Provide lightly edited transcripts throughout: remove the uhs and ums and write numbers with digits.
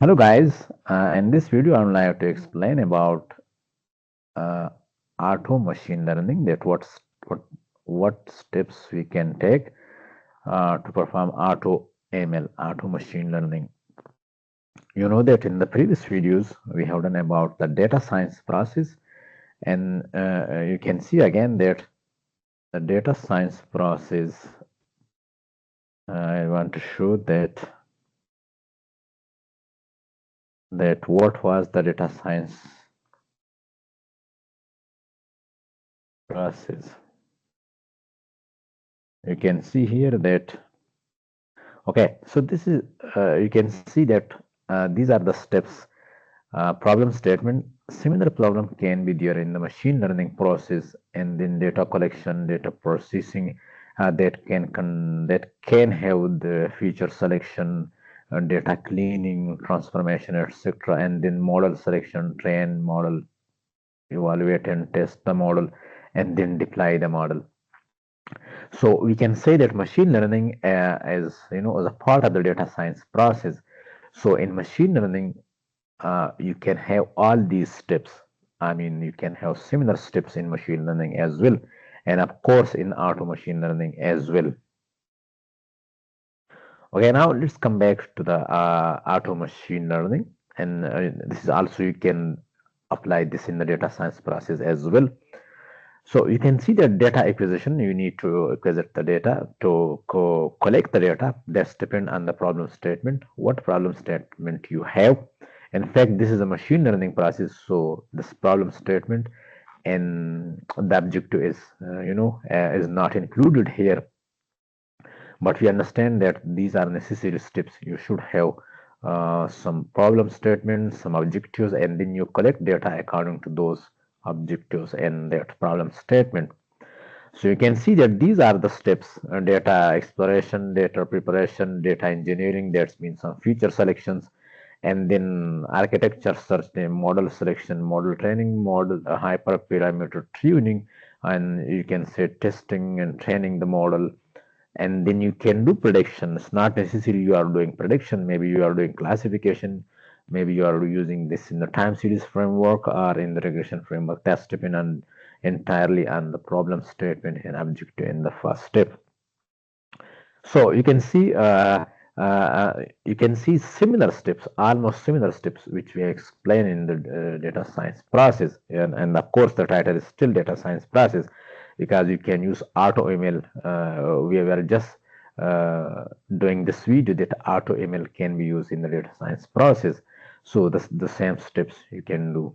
Hello guys, in this video I would like to explain about uh, auto machine learning, that what steps we can take to perform auto ML, auto machine learning. You know that in the previous videos we have done about the data science process, and you can see again that the data science process. I want to show that what was the data science process. You can see here that. Okay, so this is you can see that these are the steps. Problem statement. Similar problem can be there in the machine learning process, and then data collection, data processing that can have the feature selection, data cleaning, transformation, etc., and then model selection, train model, evaluate and test the model, and then deploy the model. So we can say that machine learning as a part of the data science process. So in machine learning, you can have all these steps. I mean, you can have similar steps in machine learning as well, and of course in auto machine learning as well. Okay, now let's come back to the auto machine learning, and this is also you can apply this in the data science process as well. So you can see that data acquisition, you need to acquire the data to collect the data. That's depend on the problem statement, what problem statement you have. In fact, this is a machine learning process. So this problem statement and the objective is not included here. But we understand that these are necessary steps. You should have some problem statements, some objectives, and then you collect data according to those objectives and that problem statement. So you can see that these are the steps: data exploration, data preparation, data engineering, that means some feature selections, and then architecture search, model selection, model training, model hyperparameter tuning, and you can say testing and training the model. And then you can do prediction. It's not necessary you are doing prediction, maybe you are doing classification, maybe you are using this in the time series framework or in the regression framework. That's depend on entirely on the problem statement and objective in the first step. So you can see similar steps, almost similar steps, which we explain in the data science process. And of course, the title is still data science process because you can use AutoML. We were just doing this video that AutoML can be used in the data science process. So the same steps you can do.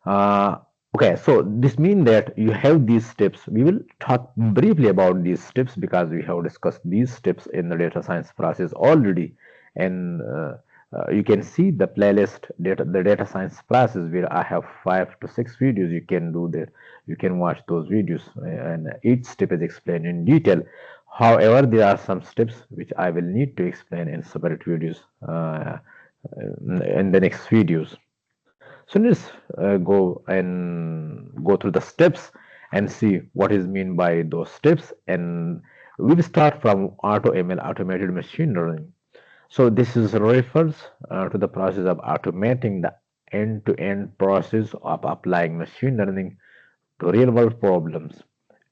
Uh, okay, so this means that you have these steps. We will talk briefly about these steps because we have discussed these steps in the data science process already. And you can see the playlist, the data science process, where I have 5 to 6 videos. You can do that. You can watch those videos, and each step is explained in detail. However, there are some steps which I will need to explain in separate videos in the next videos. So let's go through the steps and see what is mean by those steps. And we'll start from AutoML, automated machine learning. So this is refers to the process of automating the end-to-end process of applying machine learning to real-world problems.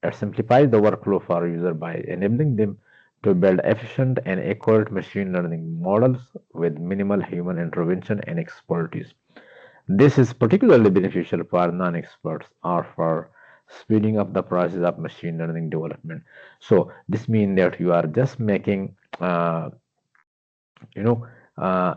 It simplifies the workflow for user by enabling them to build efficient and accurate machine learning models with minimal human intervention and expertise. This is particularly beneficial for non-experts or for speeding up the process of machine learning development. So this means that you are just making, you know, uh,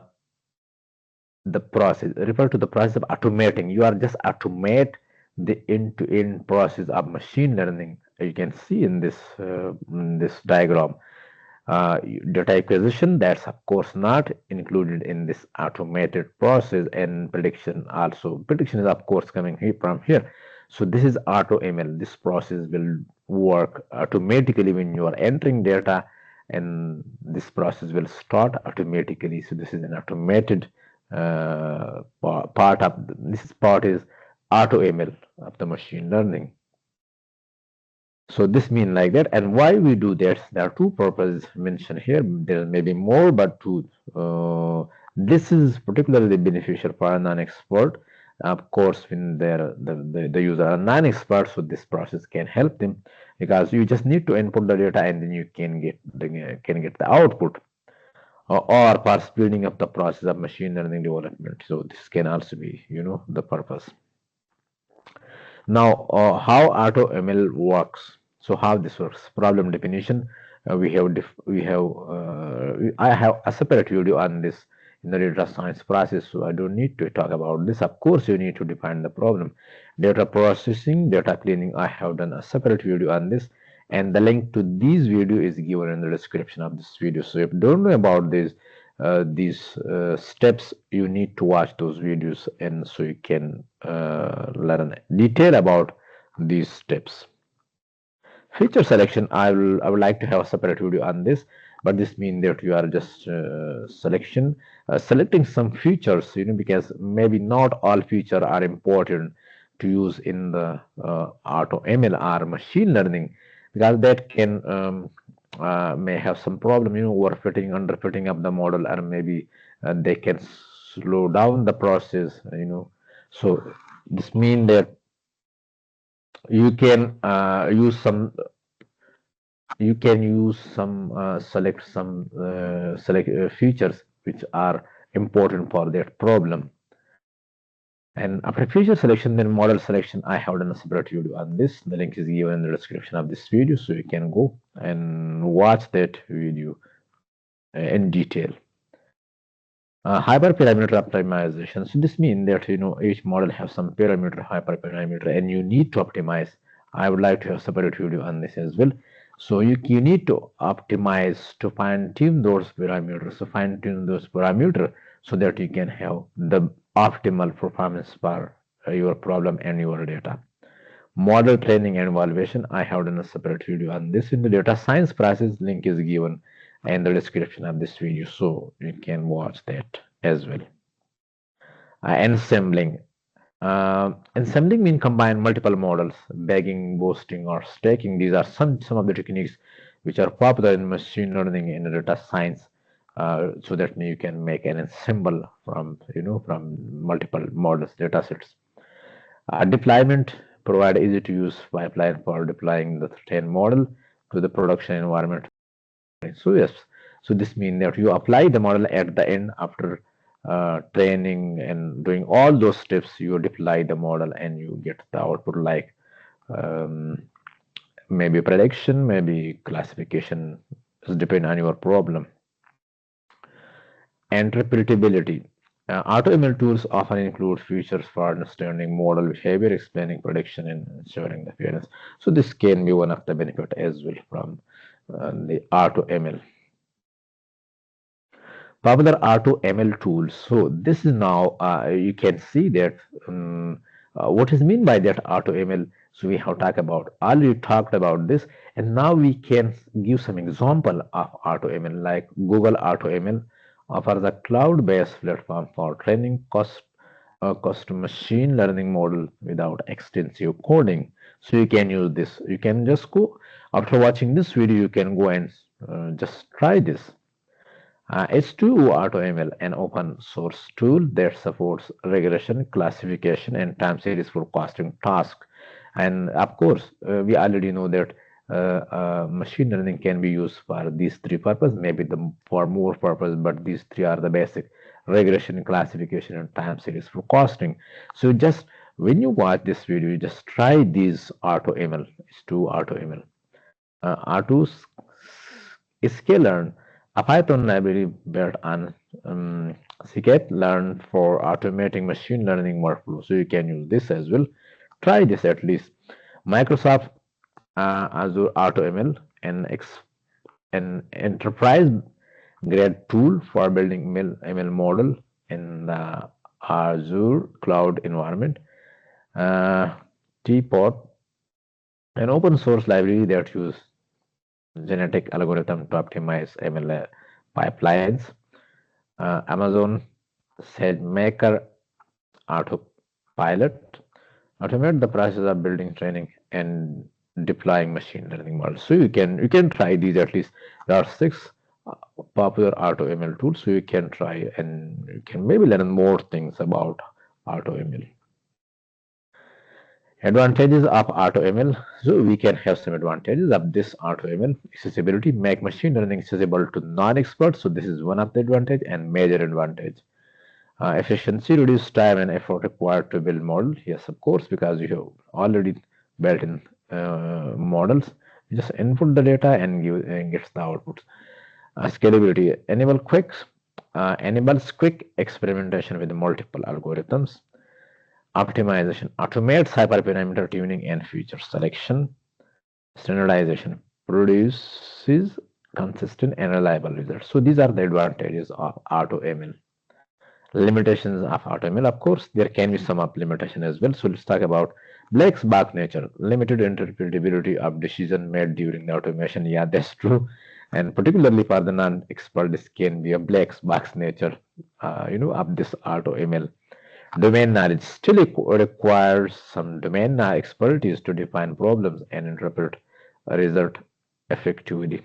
the process, refer to the process of automating. You are just automate the end-to-end process of machine learning. You can see in this diagram. Data acquisition, that's of course not included in this automated process, and prediction also. Prediction is of course coming here from here. So this is AutoML. This process will work automatically when you are entering data, and this process will start automatically. So this is an automated part of this part is AutoML of the machine learning. So this mean like that, and why we do that? There are two purposes mentioned here. There may be more, but two. This is particularly beneficial for a non-expert. Of course, when the user are non-expert, so this process can help them because you just need to input the data and then you can get the output, or for speeding up the process of machine learning development. So this can also be, the purpose. Now, how AutoML works? So how this works? Problem definition. I have a separate video on this in the data science process, so I don't need to talk about this. Of course, you need to define the problem. Data processing, data cleaning. I have done a separate video on this, and the link to this video is given in the description of this video. So if you don't know about this, these steps, you need to watch those videos, and so you can learn detail about these steps. Feature selection, I would like to have a separate video on this, but this means that you are just selecting some features, because maybe not all features are important to use in the AutoML or machine learning, because that can may have some problem, overfitting, underfitting of the model, or maybe they can slow down the process, So this means that you can use some select features which are important for that problem. And after feature selection, then model selection, I have done a separate video on this. The link is given in the description of this video, so you can go and watch that video in detail. Hyperparameter optimization. So this means that each model has some parameter, hyperparameter, and you need to optimize. I would like to have separate video on this as well. So you need to optimize to fine tune those parameters, so that you can have the optimal performance for your problem and your data. Model training and evaluation. I have done a separate video on this in the data science process. Link is given in the description of this video, so you can watch that as well. Ensembling. Ensembling means combine multiple models, bagging, boosting, or staking. These are some of the techniques which are popular in machine learning and data science, so that you can make an ensemble from multiple models, data sets. Deployment, provide easy to use pipeline for deploying the trained model to the production environment. So yes, so this means that you apply the model at the end after training and doing all those steps. You deploy the model and you get the output like um, maybe prediction, maybe classification. It depends on your problem. Interpretability. AutoML tools often include features for understanding model behavior, explaining prediction, and ensuring the fairness. So this can be one of the benefit as well from the AutoML. Popular AutoML tools. So this is now you can see that what is mean by that AutoML. So we have already talked about this, and now we can give some example of AutoML, like Google AutoML offers a cloud-based platform for training cost machine learning model without extensive coding. So you can use this. You can just go after watching this video. You can go and just try this. H2 AutoML, an open source tool that supports regression, classification, and time series forecasting tasks. And of course, we already know that machine learning can be used for these three purposes, maybe for more purpose, but these three are the basic: regression, classification, and time series forecasting. So just when you watch this video, you just try these AutoML, H2 AutoML. R2 sklearn, a Python library built on scikit-learn for automating machine learning workflow. So you can use this as well. Try this at least. Microsoft Azure AutoML, an enterprise-grade tool for building ML model in the Azure cloud environment. Teapot, an open source library that uses genetic algorithm to optimize ML pipelines. Amazon SageMaker Autopilot automate the process of building, training, and deploying machine learning models. So you can try these. At least there are six uh, popular AutoML tools. So you can try and you can maybe learn more things about AutoML. Advantages of AutoML. So we can have some advantages of this AutoML. Accessibility, make machine learning accessible to non-experts. So this is one of the advantage and major advantage. Efficiency, reduce time and effort required to build model. Yes, of course, because you have already built in models. You just input the data and give and gets the outputs. Scalability, enables quick experimentation with multiple algorithms. Optimization, automates hyperparameter tuning and feature selection. Standardization, produces consistent and reliable results. So these are the advantages of AutoML. Limitations of AutoML. Of course, there can be some up limitation as well. So let's talk about black box nature, limited interpretability of decision made during the automation. Yeah, that's true. And particularly for the non-expert, this can be a black box nature, of this AutoML. Domain knowledge still requires some domain expertise to define problems and interpret a result effectively.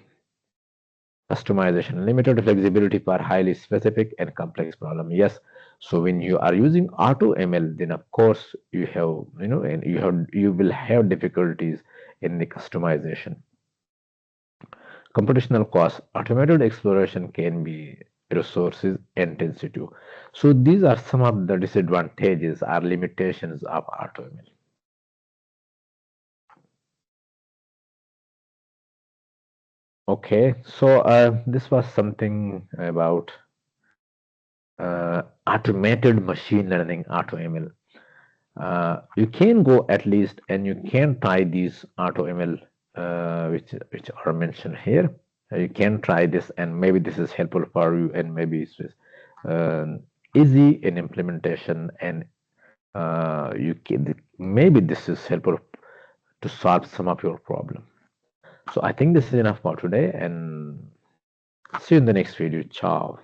Customization, limited flexibility for highly specific and complex problem. Yes, so when you are using AutoML, then of course you have, and you will have difficulties in the customization. Computational cost, automated exploration can be resources intensive. So these are some of the disadvantages or limitations of AutoML. Okay, so this was something about automated machine learning, AutoML. You can go at least and you can try these AutoML, which are mentioned here. You can try this and maybe this is helpful for you and maybe it's easy in implementation and you can maybe this is helpful to solve some of your problem. So I think this is enough for today and see you in the next video. Ciao.